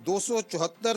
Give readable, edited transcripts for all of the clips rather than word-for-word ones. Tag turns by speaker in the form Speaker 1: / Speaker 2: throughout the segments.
Speaker 1: 274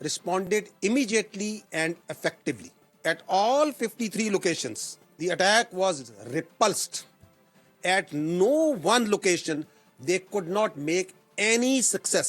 Speaker 1: responded immediately and effectively at all 53 locations. The attack was repulsed. At no one location they could not make any success.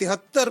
Speaker 1: 73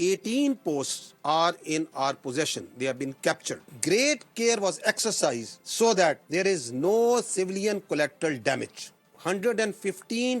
Speaker 1: 18 posts are in our possession. They have been captured. Great care was exercised so that there is no civilian collateral damage. 115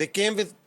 Speaker 1: They came with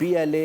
Speaker 2: BLA,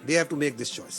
Speaker 1: They have to make this choice.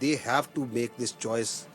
Speaker 1: they have to make this choice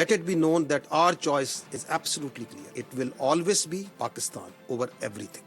Speaker 1: Let it be known that our choice is absolutely clear. It will always be Pakistan over everything.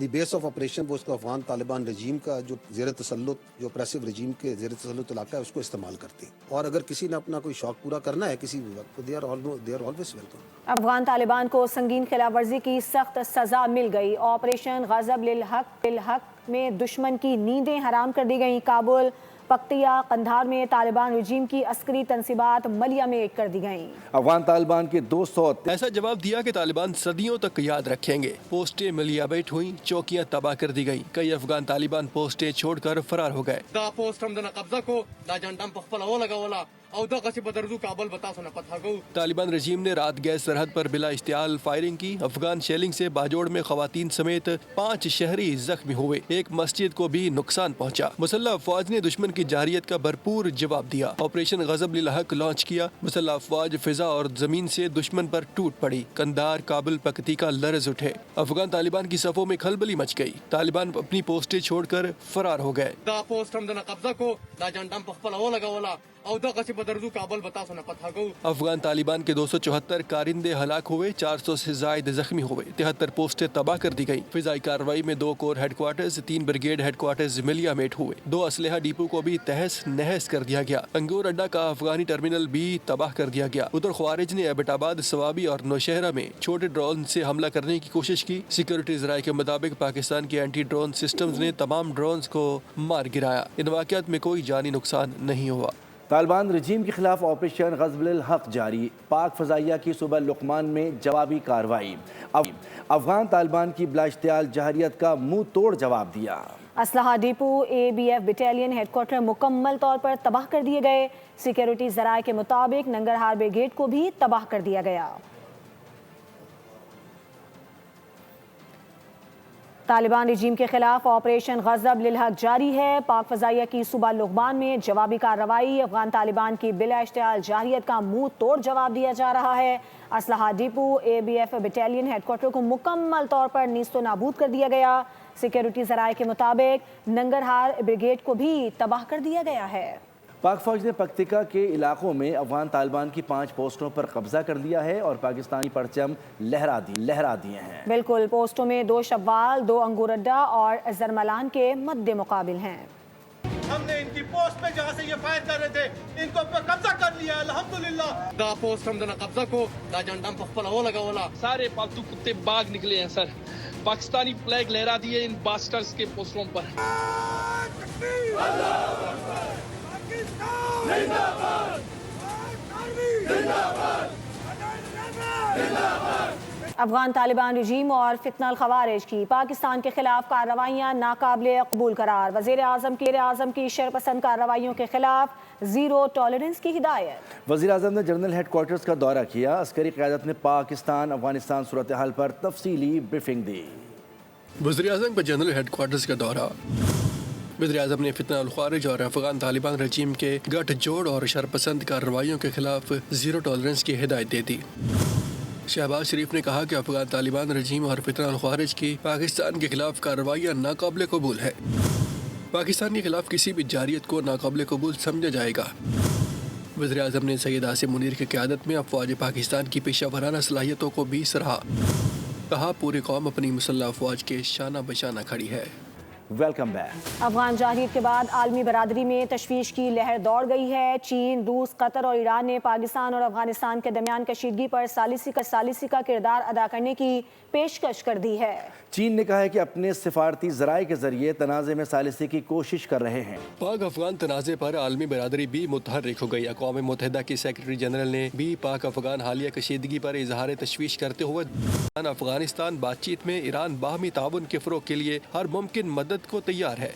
Speaker 1: The base of operation وہ اس کو افغان طالبان رجیم کا جو زیر تسلط جو اپریسو رجیم کے زیر تسلط علاقہ ہے اس کو استعمال کرتے ہیں، اور اگر کسی نے اپنا کوئی شوق پورا کرنا ہے کسی بھی وقت تو they are always welcome.
Speaker 3: Afghan Taliban کو سنگین خلاف ورزی کی سخت سزا مل گئی۔ آپریشن غضب للحق میں دشمن کی نیندیں حرام کر دی گئیں۔ کابل، پکتیا، قندھار میں طالبان رجیم کی عسکری تنصیبات ملیہ میں کر دی گئیں۔
Speaker 2: افغان طالبان کے 200
Speaker 4: ایسا جواب دیا کہ طالبان صدیوں تک یاد رکھیں گے۔ پوسٹیں ملیہ بیٹ ہوئیں، چوکیاں تباہ کر دی گئیں، کئی افغان طالبان پوسٹیں چھوڑ کر فرار ہو گئے۔
Speaker 5: دا پوسٹ هم د قبضه کو دا جنډم په خپل ولګوله او دغه چې بدرزو کابل بتا سونه پتہ کو۔
Speaker 4: طالبان رجیم نے رات گئے سرحد پر بلا اشتعال فائرنگ کی۔ افغان شیلنگ سے باجوڑ میں خواتین سمیت 5 شہری زخمی ہوئے، ایک مسجد کو بھی نقصان پہنچا۔ مسلح افواج نے دشمن کی جارحیت کا بھرپور جواب دیا۔ آپریشن غضب للحق لانچ کیا۔ مسلح افواج فضا اور زمین سے دشمن پر ٹوٹ پڑی۔ قندھار، کابل، پکتیکا لرز اٹھے۔ افغان طالبان کی صفوں میں کھلبلی مچ گئی۔ طالبان اپنی پوسٹیں چھوڑ کر فرار ہو گئے۔
Speaker 5: دا پوسٹ هم د قبضه کو دا جنډم په خپل ولګوله او دغه چې بدرزو کابل بتا سونه پتہ کو۔
Speaker 4: افغان طالبان کے 274 کارندے ہلاک ہوئے، 400 سے زائد زخمی ہوئے، 73 پوسٹیں تباہ کر دی گئیں۔ فضائی کارروائی میں 2 کور ہیڈ کوارٹرز، 3 بریگیڈ ہیڈ کوارٹرز ملیہ میٹ ہوئے، 2 اسلحہ ڈیپو کو بھی تہس نہس کر دیا گیا۔ انگور اڈا کا افغانی ٹرمینل بھی تباہ کر دیا گیا۔ ادھر خوارج نے ایبٹ آباد، سوابی اور نوشہرہ میں چھوٹے ڈرون سے حملہ کرنے کی کوشش کی۔ سیکورٹی ذرائع کے مطابق پاکستان کے اینٹی ڈرون سسٹمز نے تمام ڈرونز کو مار گرایا۔ ان واقعات میں کوئی جانی نقصان نہیں ہوا۔
Speaker 2: طالبان رجیم کے خلاف آپریشن غضب للحق جاری، پاک فضائیہ کی صوبہ لقمان میں جوابی کارروائی۔ افغان طالبان کی بلا اشتعال جارحیت کا منہ توڑ جواب دیا۔
Speaker 3: اسلحہ depot, ABF battalion headquarter مکمل طور پر تباہ کر دیے گئے۔ سیکیورٹی ذرائع کے مطابق ننگرہار بریگیڈ کو بھی تباہ کر دیا گیا۔ طالبان رجیم کے خلاف آپریشن غضب للحق جاری ہے۔ پاک فضائیہ کی صوبہ لغمان میں جوابی کارروائی۔ افغان طالبان کی بلا اشتعال جارحیت کا منہ توڑ جواب دیا جا رہا ہے۔ اسلحہ depot, ABF battalion headquarter کو مکمل طور پر نیست و نابود کر دیا گیا۔ سیکیورٹی ذرائع کے مطابق ننگرہار بریگیڈ کو بھی تباہ کر دیا گیا ہے۔
Speaker 2: پاک فوج نے پکتیکا کے علاقوں میں افغان طالبان کی 5 پوسٹوں پر قبضہ کر لیا ہے اور پاکستانی پرچم لہرا دیے ہیں۔
Speaker 3: بالکل، پوسٹوں میں 2 شوال، 2 انگور اڈا اور زرملان کے مد مقابل ہیں۔
Speaker 6: ہم نے ان کی پوسٹ پہ جہاں سے یہ فائر کر رہے تھے ان کو قبضہ کر لیا الحمدللہ۔
Speaker 5: دا پوسٹ هم د قبضه کو دا جنډم په خپل ولګوله۔
Speaker 7: سارے پالتو کتے باغ نکلے ہیں سر، پاکستانی فلیگ لہرا دیے ان باسٹرز کے پوسٹروں پر۔
Speaker 3: افغان طالبان رجیم اور فتنہ الخوارج کی پاکستان کے خلاف کارروائیاں ناقابل قبول قرار۔ وزیر اعظم کی شرپسند کارروائیوں کے خلاف زیرو ٹالرنس کی ہدایت۔
Speaker 2: وزیر اعظم نے جنرل ہیڈ کوارٹرز کا دورہ کیا۔ عسکری قیادت نے پاکستان افغانستان صورتحال پر تفصیلی بریفنگ دی۔
Speaker 4: وزیر اعظم کا جنرل ہیڈ کوارٹرز کا دورہ۔ وزیر اعظم نے فتنہ الخوارج اور افغان طالبان رجیم کے گٹھ جوڑ اور شرپسند کارروائیوں کے خلاف زیرو ٹالرنس کی ہدایت دے دی۔ شہباز شریف نے کہا کہ افغان طالبان رجیم اور فتنہ الخوارج کی پاکستان کے خلاف کارروائیاں ناقابل قبول ہے۔ پاکستان کے خلاف کسی بھی جارحیت کو ناقابل قبول سمجھا جائے گا۔ وزیر اعظم نے سید عاصم منیر کی قیادت میں افواج پاکستان کی پیشہ ورانہ صلاحیتوں کو بھی سراہا۔ کہا پوری قوم اپنی مسلح افواج کے شانہ بشانہ کھڑی ہے۔
Speaker 2: Welcome back.
Speaker 3: افغان جارحیت کے بعد عالمی برادری میں تشویش کی لہر دوڑ گئی ہے۔ چین، روس، قطر اور ایران نے پاکستان اور افغانستان کے درمیان کشیدگی پر ثالثی کا کردار ادا کرنے کی پیشکش کر دی ہے۔
Speaker 2: چین نے کہا ہے کہ اپنے سفارتی ذرائع کے ذریعے تنازع میں ثالثی کی کوشش کر رہے ہیں۔
Speaker 4: پاک افغان تنازع پر عالمی برادری بھی متحرک ہو گئی۔ اقوام متحدہ کی سیکرٹری جنرل نے بھی پاک افغان حالیہ کشیدگی پر اظہار تشویش کرتے ہوئے افغانستان بات چیت میں ایران باہمی تعاون کے فروغ کے لیے ہر ممکن مدد کو تیار ہے۔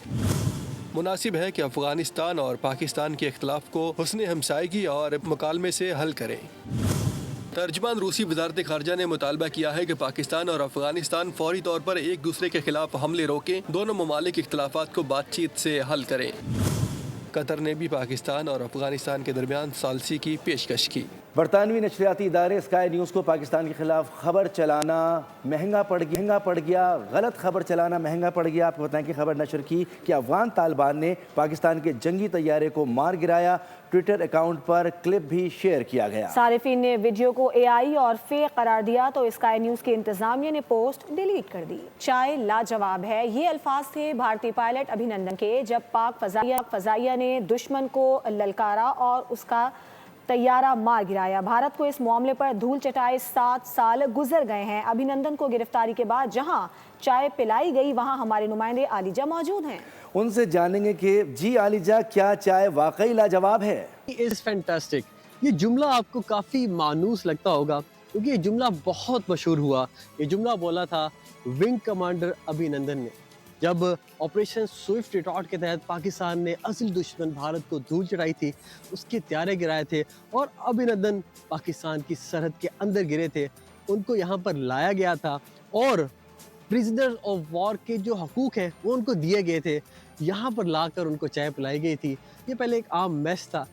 Speaker 4: مناسب ہے کہ افغانستان اور پاکستان کے اختلاف کو حسن ہمسائیگی اور مکالمے سے حل کریں۔ ترجمان روسی وزارت خارجہ نے مطالبہ کیا ہے کہ پاکستان اور افغانستان فوری طور پر ایک دوسرے کے خلاف حملے روکیں، دونوں ممالک اختلافات کو بات چیت سے حل کریں۔ قطر نے بھی پاکستان اور افغانستان کے درمیان ثالثی کی پیشکش کی۔
Speaker 2: برطانوی نشریاتی ادارے اسکائی نیوز کو پاکستان کے خلاف خبر چلانا مہنگا پڑ گیا غلط خبر چلانا مہنگا پڑ گیا. آپ کو بتائیں کہ خبر نشر کی کہ افغان طالبان نے پاکستان کے جنگی طیارے کو مار گرایا. ٹویٹر اکاؤنٹ پر کلپ بھی شیئر کیا گیا.
Speaker 3: صارفین نے ویڈیو کو AI اور فیک قرار دیا تو اسکائی نیوز کی انتظامیہ نے پوسٹ ڈیلیٹ کر دی. چائے لاجواب ہے، یہ الفاظ تھے بھارتی پائلٹ ابھینندن کے جب پاک فضائیہ نے دشمن کو للکارا اور اس کا طیارہ مار گرایا. بھارت کو اس معاملے پر دھول چٹائے 7 سال گزر گئے ہیں. ابھینندن کو گرفتاری کے بعد جہاں چائے پلائی گئی وہاں ہمارے نمائندے عالیجہ موجود ہیں.
Speaker 2: ان سے جانیں گے کہ جی عالیجہ، کیا چائے واقعی لاجواب ہے؟
Speaker 8: It's fantastic. یہ جملہ آپ کو کافی مانوس لگتا ہوگا کیونکہ یہ جملہ بہت مشہور ہوا. یہ جملہ بولا تھا ونگ کمانڈر ابھینندن نے جب آپریشن سوئفٹ ریٹارٹ کے تحت پاکستان نے اصل دشمن بھارت کو دھول چڑھائی تھی، اس کے طیارے گرائے تھے اور ابھینندن پاکستان کی سرحد کے اندر گرے تھے. ان کو یہاں پر لایا گیا تھا اور پریزنر آف وار کے جو حقوق ہیں وہ ان کو دیے گئے تھے. یہاں پر لا کر ان کو چائے پلائی گئی تھی. یہ پہلے ایک عام میس تھا،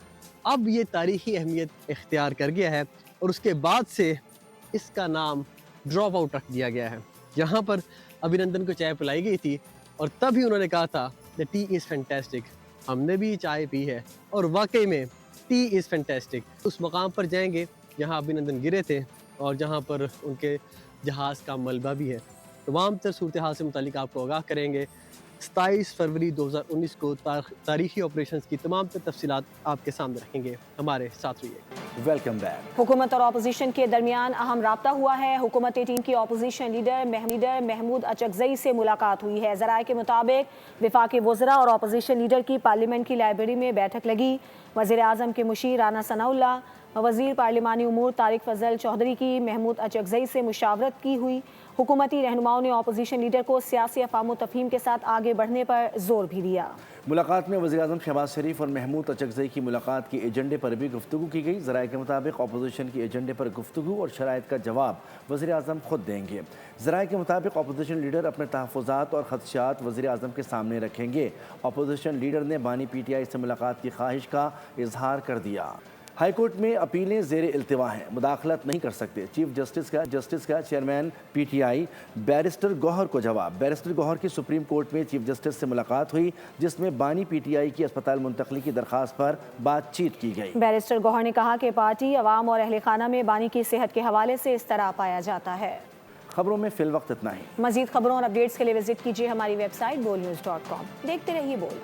Speaker 8: اب یہ تاریخی اہمیت اختیار کر گیا ہے اور اس کے بعد سے اس کا نام ڈراپ آؤٹ رکھ دیا گیا ہے. یہاں پر ابھینندن کو چائے پلائی گئی تھی اور تب ہی انہوں نے کہا تھا the tea is fantastic. ہم نے بھی چائے پی ہے اور واقعی میں tea is fantastic. اس مقام پر جائیں گے جہاں ابھینندن گرے تھے اور جہاں پر ان کے جہاز کا ملبہ بھی ہے. تمام تر صورتحال سے متعلق آپ کو آگاہ کریں گے. 27 فروری 2019 کو تاریخی آپریشنز کی تمام تر تفصیلات آپ کے سامنے رکھیں گے. ہمارے ساتھ رہیے.
Speaker 2: Welcome back.
Speaker 3: حکومت اور اپوزیشن کے درمیان اہم رابطہ ہوا ہے. حکومت ٹیم کی اپوزیشن لیڈر محمود اچکزئی سے ملاقات ہوئی ہے. ذرائع کے مطابق وفاقی وزراء اور اپوزیشن لیڈر کی پارلیمنٹ کی لائبریری میں بیٹھک لگی. وزیر اعظم کے مشیر رانا ثناء اللہ، وزیر پارلیمانی امور طارق فضل چودھری کی محمود اچکزئی سے مشاورت کی ہوئی. حکومتی رہنماؤں نے اپوزیشن لیڈر کو سیاسی افہام و تفہیم کے ساتھ آگے بڑھنے پر زور بھی دیا.
Speaker 2: ملاقات میں وزیر اعظم شہباز شریف اور محمود اچکزئی کی ملاقات کے ایجنڈے پر بھی گفتگو کی گئی. ذرائع کے مطابق اپوزیشن کی ایجنڈے پر گفتگو اور شرائط کا جواب وزیر اعظم خود دیں گے. ذرائع کے مطابق اپوزیشن لیڈر اپنے تحفظات اور خدشات وزیر اعظم کے سامنے رکھیں گے. اپوزیشن لیڈر نے بانی PTI سے ملاقات کی خواہش کا اظہار کر دیا. ہائی کورٹ میں اپیلیں زیر التوا ہیں، مداخلت نہیں کر سکتے. چیف جسٹس کا چیئرمین PTI بیرسٹر گوہر کو جواب. بیرسٹر گوہر کی سپریم کورٹ میں چیف جسٹس سے ملاقات ہوئی جس میں بانی PTI کی اسپتال منتقلی کی درخواست پر بات چیت کی گئی.
Speaker 3: بیرسٹر گوہر نے کہا کہ پارٹی، عوام اور اہل خانہ میں بانی کی صحت کے حوالے سے اس طرح پایا جاتا ہے.
Speaker 2: خبروں میں فی الوقت اتنا ہی.
Speaker 3: مزید خبروں اور اپڈیٹس کے لیے وزٹ کیجیے ہماری ویب سائٹ bolnews.com. دیکھتے رہیے بول.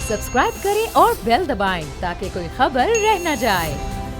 Speaker 9: سبسکرائب کریں اور بیل دبائیں تاکہ کوئی خبر رہ نہ جائے.